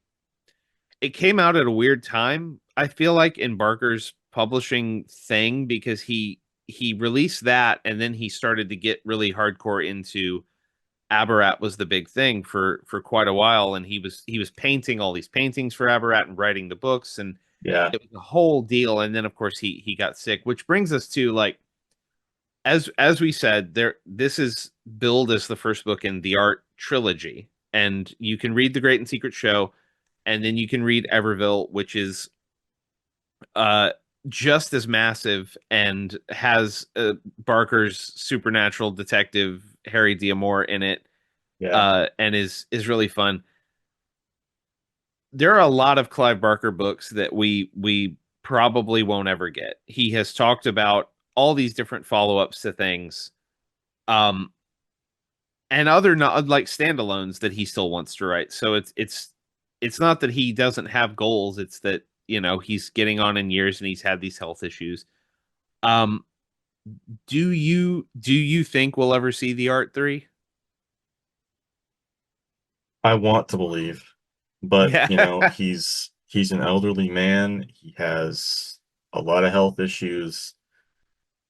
it came out at a weird time. I feel like in Barker's publishing thing because he released that, and then he started to get really hardcore into Abarat was the big thing for quite a while, and he was painting all these paintings for Abarat and writing the books, and Yeah, it was a whole deal. And then of course he got sick, which brings us to like as we said, there this is billed as the first book in the Art trilogy, and you can read The Great and Secret Show, and then you can read Everville, which is uh just as massive and has Barker's supernatural detective Harry D'Amour in it, yeah. and is really fun. There are a lot of Clive Barker books that we probably won't ever get. He has talked about all these different follow-ups to things, um, and other not like standalones that he still wants to write. So it's not that he doesn't have goals. It's that he's getting on in years and he's had these health issues. Um, do you think we'll ever see the Art 3? I want to believe, but Yeah. he's an elderly man. He has a lot of health issues,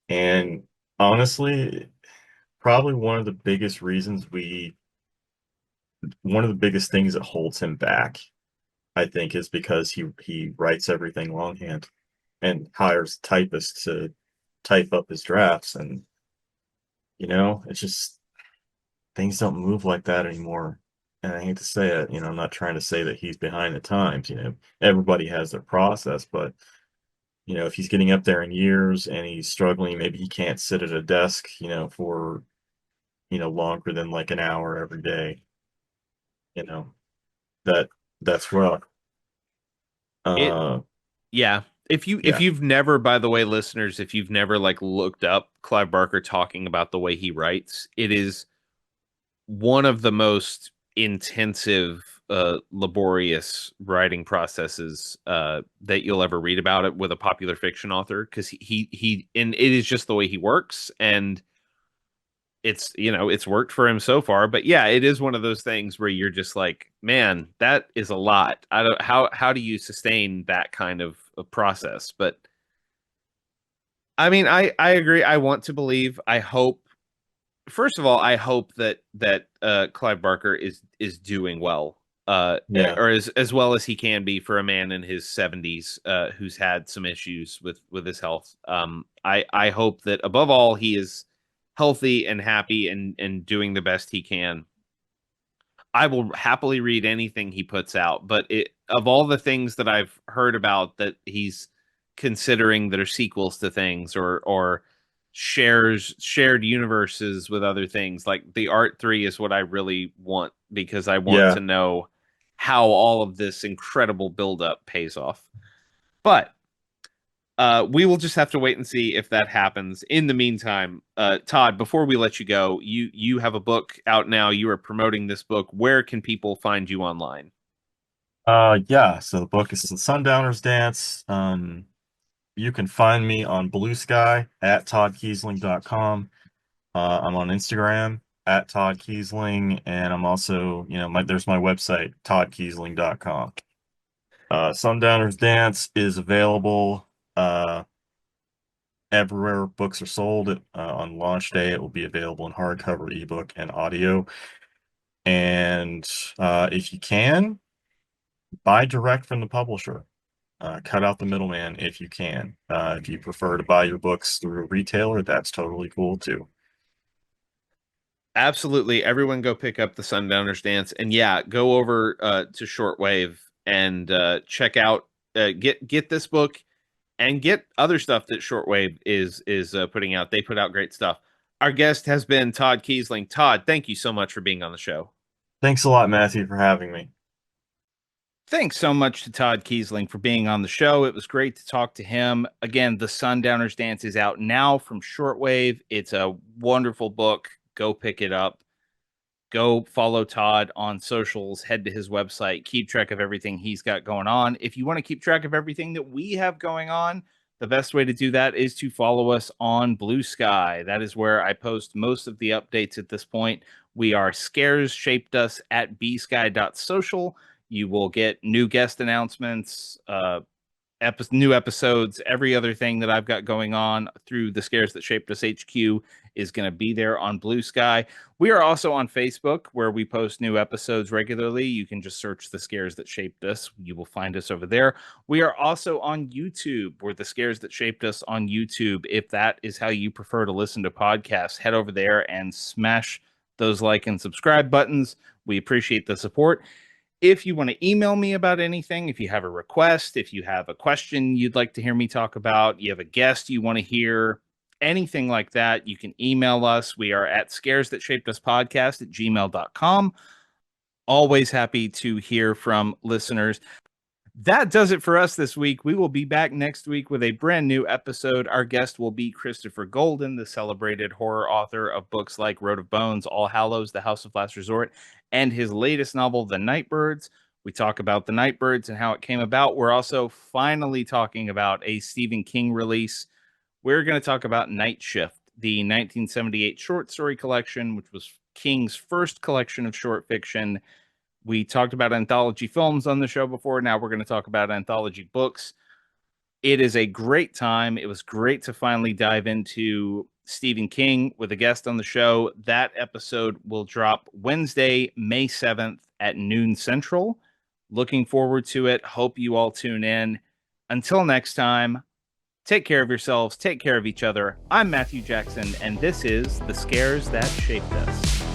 and honestly, probably one of the biggest things that holds him back, I think, is because he writes everything longhand and hires typists to type up his drafts, and it's just things don't move like that anymore. And I hate to say it, I'm not trying to say that he's behind the times. Everybody has their process, but if he's getting up there in years and he's struggling, maybe he can't sit at a desk, for longer than like an hour every day. You know, that that's rough. It Uh, Yeah. If yeah, you've never, by the way, listeners, if you've never like looked up Clive Barker talking about the way he writes, it is one of the most intensive, laborious writing processes that you'll ever read about it with a popular fiction author, because he and it is just the way he works, and it's worked for him so far. But yeah, it is one of those things where you're just like, man, that is a lot. I don't how do you sustain that kind of process? But I mean, I agree. I want to believe. I hope. First of all, I hope that Clive Barker is doing well, yeah, or as well as he can be for a man in his 70s, who's had some issues with his health. I hope that above all he is healthy and happy and doing the best he can. I will happily read anything he puts out, but of all the things that I've heard about that he's considering that are sequels to things, or shared universes with other things, like the Art 3 is what I really want, because I want yeah. to know how all of this incredible buildup pays off. But we will just have to wait and see if that happens. In the meantime, Todd, before we let you go, you have a book out now. You are promoting this book. Where can people find you online? Yeah. So the book is The Sundowner's Dance. You can find me on Blue Sky at toddkeisling.com. I'm on Instagram at Todd Keisling, and I'm also, there's my website, toddkeisling.com. Sundowner's Dance is available everywhere books are sold. On launch day, it will be available in hardcover, ebook, and audio. And if you can, buy direct from the publisher. Cut out the middleman if you can. If you prefer to buy your books through a retailer, that's totally cool too. Absolutely. Everyone go pick up the Sundowners Dance. And yeah, go over to Shortwave and check out, get this book and get other stuff that Shortwave is putting out. They put out great stuff. Our guest has been Todd Keisling. Todd, thank you so much for being on the show. Thanks a lot, Matthew, for having me. Thanks so much to Todd Keisling for being on the show. It was great to talk to him. Again, The Sundowners Dance is out now from Shortwave. It's a wonderful book. Go pick it up. Go follow Todd on socials. Head to his website. Keep track of everything he's got going on. If you want to keep track of everything that we have going on, the best way to do that is to follow us on Blue Sky. That is where I post most of the updates at this point. We are Scares Shaped Us at bsky.social. You will get new guest announcements, new episodes, every other thing that I've got going on through the Scares That Shaped Us HQ is going to be there on Blue Sky. We are also on Facebook, where we post new episodes regularly. You can just search The Scares That Shaped Us. You will find us over there. We are also on YouTube. We're The Scares That Shaped Us on YouTube. If that is how you prefer to listen to podcasts, head over there and smash those like and subscribe buttons. We appreciate the support. If you want to email me about anything, if you have a request, if you have a question you'd like to hear me talk about, you have a guest you want to hear, anything like that, you can email us. We are at scares that shaped us podcast at gmail.com. Always happy to hear from listeners. That does it for us this week. We will be back next week with a brand new episode. Our guest will be Christopher Golden, the celebrated horror author of books like Road of Bones, All Hallows, The House of Last Resort, and his latest novel, The Nightbirds. We talk about The Nightbirds and how it came about. We're also finally talking about a Stephen King release. We're going to talk about Night Shift, the 1978 short story collection, which was King's first collection of short fiction. We talked about anthology films on the show before. Now we're going to talk about anthology books. It is a great time. It was great to finally dive into Stephen King with a guest on the show. That episode will drop Wednesday, May 7th at noon Central. Looking forward to it. Hope you all tune in. Until next time, take care of yourselves, take care of each other. I'm Matthew Jackson, and this is The Scares That Shaped Us.